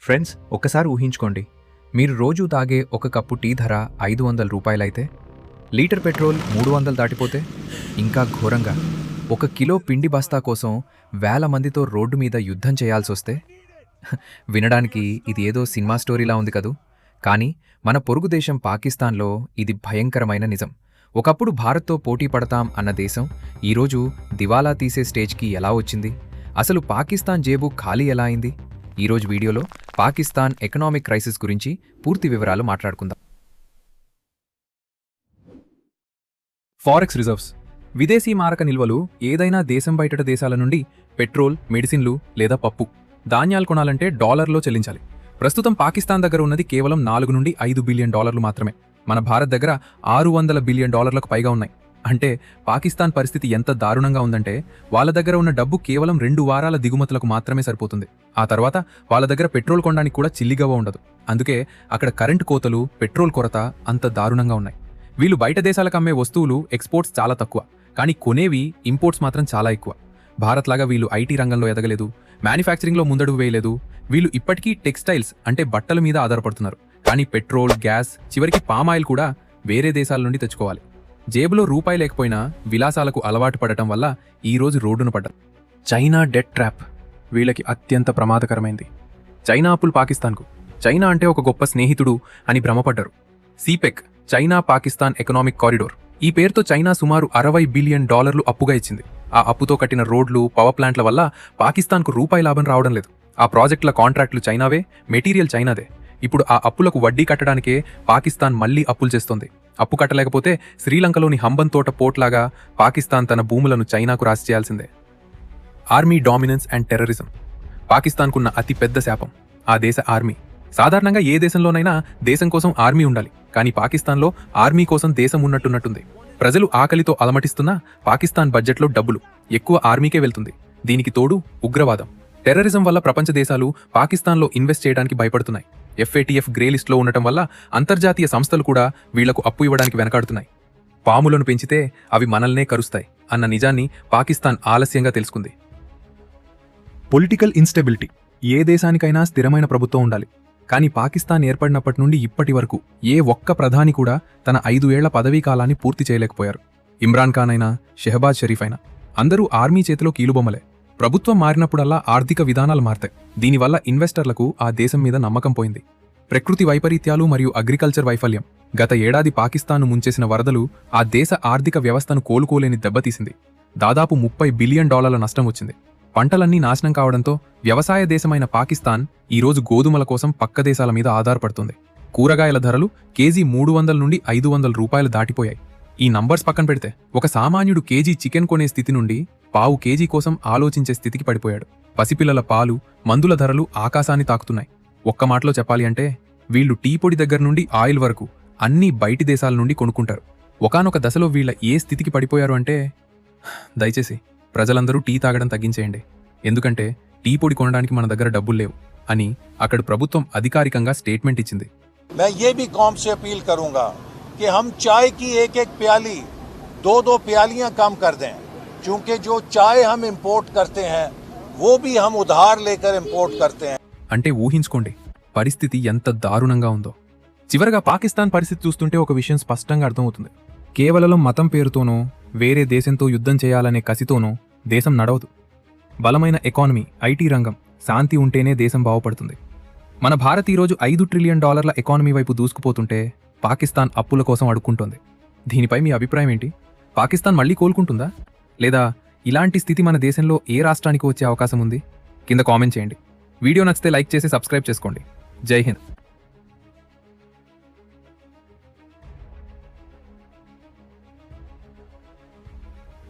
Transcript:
Friends, ఒక్కసారి ఊహించుకోండి, మీరు రోజూ తాగే ఒక కప్పు టీ ధర 500 రూపాయలైతే, లీటర్ పెట్రోల్ 300 దాటిపోతే, ఇంకా ఘోరంగా 1 కిలో పిండి బస్తా కోసం వేల మందితో రోడ్డు మీద యుద్ధం చేయాల్సొస్తే, వినడానికి ఇది ఏదో సినిమా స్టోరీలా ఉంది కదూ. కానీ మన పొరుగు దేశం పాకిస్తాన్లో ఇది భయంకరమైన నిజం. ఒకప్పుడు భారత్తో పోటీ పడతాం అన్న దేశం ఈరోజు దివాలా తీసే స్టేజ్కి ఎలా వచ్చింది? అసలు పాకిస్తాన్ జేబు ఖాళీ ఎలా అయింది? ఈరోజు వీడియోలో పాకిస్తాన్ ఎకనామిక్ క్రైసిస్ గురించి పూర్తి వివరాలు మాట్లాడుకుందాం. ఫారెక్స్ రిజర్వ్స్, విదేశీ మారక నిల్వలు ఏదైనా దేశం బయట దేశాల నుండి పెట్రోల్, మెడిసిన్లు లేదా పప్పు, ధాన్యాలు కొనాలంటే డాలర్లో చెల్లించాలి. ప్రస్తుతం పాకిస్తాన్ దగ్గర ఉన్నది కేవలం 4 నుండి 5 బిలియన్ డాలర్లు మాత్రమే. మన భారత్ దగ్గర 600 బిలియన్ డాలర్లకు పైగా ఉన్నాయి. అంటే పాకిస్తాన్ పరిస్థితి ఎంత దారుణంగా ఉందంటే, వాళ్ళ దగ్గర ఉన్న డబ్బు కేవలం 2 వారాల దిగుమతులకు మాత్రమే సరిపోతుంది. ఆ తర్వాత వాళ్ళ దగ్గర పెట్రోల్ కొనడానికి కూడా చిల్లిగవ్వ ఉండదు. అందుకే అక్కడ కరెంటు కోతలు, పెట్రోల్ కొరత అంత దారుణంగా ఉన్నాయి. వీళ్ళు బయట దేశాలకు అమ్మే వస్తువులు ఎక్స్పోర్ట్స్ చాలా తక్కువ, కానీ కొనేవి ఇంపోర్ట్స్ మాత్రం చాలా ఎక్కువ. భారత్ లాగా వీళ్ళు ఐటీ రంగంలో ఎదగలేదు, మ్యానుఫ్యాక్చరింగ్లో ముందడుగు వేయలేదు. వీళ్ళు ఇప్పటికీ టెక్స్టైల్స్ అంటే బట్టల మీద ఆధారపడుతున్నారు. కానీ పెట్రోల్, గ్యాస్, చివరికి పామాయిల్ కూడా వేరే దేశాల నుండి తెచ్చుకోవాలి. జేబులో రూపాయి లేకపోయినా విలాసాలకు అలవాటు పడటం వల్ల ఈరోజు రోడ్డున పడ్డారు. చైనా డెట్ ట్రాప్ వీళ్ళకి అత్యంత ప్రమాదకరమైంది. చైనా అప్పులు పాకిస్తాన్కు, చైనా అంటే ఒక గొప్ప స్నేహితుడు అని భ్రమపడ్డారు. సిపెక్, చైనా పాకిస్తాన్ ఎకనామిక్ కారిడోర్, ఈ పేరుతో చైనా సుమారు 60 బిలియన్ డాలర్లు అప్పుగా ఇచ్చింది. ఆ అప్పుతో కట్టిన రోడ్లు, పవర్ ప్లాంట్ల వల్ల పాకిస్తాన్కు రూపాయి లాభం రావడం లేదు. ఆ ప్రాజెక్టుల కాంట్రాక్టులు చైనావే, మెటీరియల్ చైనాదే. ఇప్పుడు ఆ అప్పులకు వడ్డీ కట్టడానికే పాకిస్తాన్ మళ్లీ అప్పులు చేస్తోంది. అప్పు కట్టలేకపోతే శ్రీలంకలోని హంబన్ తోట పోర్ట్లాగా పాకిస్తాన్ తన భూములను చైనాకు రాసి చేయాల్సిందే. ఆర్మీ డామినెన్స్ అండ్ టెర్రరిజం పాకిస్తాన్కున్న అతి పెద్ద శాపం ఆ దేశ ఆర్మీ. సాధారణంగా ఏ దేశంలోనైనా దేశం కోసం ఆర్మీ ఉండాలి, కానీ పాకిస్తాన్లో ఆర్మీ కోసం దేశం ఉన్నట్టున్నట్టుంది. ప్రజలు ఆకలితో అలమటిస్తున్నా పాకిస్తాన్ బడ్జెట్లో డబ్బులు ఎక్కువ ఆర్మీకే వెళ్తుంది. దీనికి తోడు ఉగ్రవాదం, టెర్రరిజం వల్ల ప్రపంచ దేశాలు పాకిస్తాన్లో ఇన్వెస్ట్ చేయడానికి భయపడుతున్నాయి. FATF గ్రే లిస్టులో ఉండటం వల్ల అంతర్జాతీయ సంస్థలు కూడా వీళ్లకు అప్పు ఇవ్వడానికి వెనకాడుతున్నాయి. పాములను పెంచితే అవి మనల్నే కరుస్తాయి అన్న నిజాన్ని పాకిస్తాన్ ఆలస్యంగా తెలుసుకుంది. పొలిటికల్ ఇన్స్టెబిలిటీ, ఏ దేశానికైనా స్థిరమైన ప్రభుత్వం ఉండాలి, కానీ పాకిస్తాన్ ఏర్పడినప్పటి నుండి ఇప్పటి వరకు ఏ ఒక్క ప్రధాని కూడా తన 5 ఏళ్ల పదవీ కాలాన్ని పూర్తి చేయలేకపోయారు. ఇమ్రాన్ ఖాన్ అయినా, షెహబాజ్ షరీఫ్ అయినా అందరూ ఆర్మీ చేతిలో కీలుబొమ్మలే. ప్రభుత్వం మారినప్పుడల్లా ఆర్థిక విధానాలు మారతాయి. దీనివల్ల ఇన్వెస్టర్లకు ఆ దేశం మీద నమ్మకం పోయింది. ప్రకృతి వైపరీత్యాలు మరియు అగ్రికల్చర్ వైఫల్యం, గత ఏడాది పాకిస్తాన్ను ముంచేసిన వరదలు ఆ దేశ ఆర్థిక వ్యవస్థను కోలుకోలేని దెబ్బతీసింది. దాదాపు 30 బిలియన్ డాలర్ల నష్టం వచ్చింది. పంటలన్నీ నాశనం కావడంతో వ్యవసాయ దేశమైన పాకిస్తాన్ ఈరోజు గోధుమల కోసం పక్క దేశాల మీద ఆధారపడుతుంది. కూరగాయల ధరలు కేజీ 300 నుండి 500 రూపాయలు దాటిపోయాయి. ఈ నంబర్స్ పక్కన పెడితే ఒక సామాన్యుడు కేజీ చికెన్ కొనే స్థితి నుండి పావు కేజీ కోసం ఆలోచించే స్థితికి పడిపోయాడు. పసిపిల్లల పాలు, మందుల ధరలు ఆకాశాన్ని తాకుతున్నాయి. ఒక్క మాటలో చెప్పాలి అంటే వీళ్ళు టీ పొడి దగ్గర నుండి ఆయిల్ వరకు అన్నీ బయటి దేశాల నుండి కొనుక్కుంటారు. ఒకానొక దశలో వీళ్ళ ఏ స్థితికి పడిపోయారు అంటే, దయచేసి ప్రజలందరూ టీ తాగడం తగ్గించేయండి, ఎందుకంటే టీ పొడి కొనడానికి మన దగ్గర డబ్బులు లేవు అని అక్కడ ప్రభుత్వం అధికారికంగా స్టేట్మెంట్ ఇచ్చింది. मैं ये भी कौम से अपील करूंगा कि हम चाय की एक प्याली 2 प्यालियां कम कर दें, क्योंकि जो चाय हम इंपोर्ट करते हैं वो भी हम उधार लेकर इंपोर्ट करते हैं. అంటే ఊహించుకోండి పరిస్థితి ఎంత దారుణంగా ఉందో. చివరగా పాకిస్తాన్ పరిస్థితి చూస్తుంటే ఒక విషయం స్పష్టంగా అర్థమవుతుంది. కేవలం మతం పేరుతోనో, వేరే దేశంతో యుద్ధం చేయాలనే కసితోనో దేశం నడవదు. బలమైన ఎకానమీ, ఐటీ రంగం, శాంతి ఉంటేనే దేశం బాగుపడుతుంది. మన భారత్ ఈరోజు 5 ట్రిలియన్ డాలర్ల ఎకానమీ వైపు దూసుకుపోతుంటే పాకిస్తాన్ అప్పుల కోసం అడుక్కుంటోంది. దీనిపై మీ అభిప్రాయం ఏంటి? పాకిస్తాన్ మళ్లీ కోలుకుంటుందా, లేదా ఇలాంటి స్థితి మన దేశంలో ఏ రాష్ట్రానికి వచ్చే అవకాశం ఉంది? కింద కామెంట్ చేయండి. వీడియో నచ్చితే లైక్ చేసి సబ్స్క్రైబ్ చేసుకోండి. జై హింద్.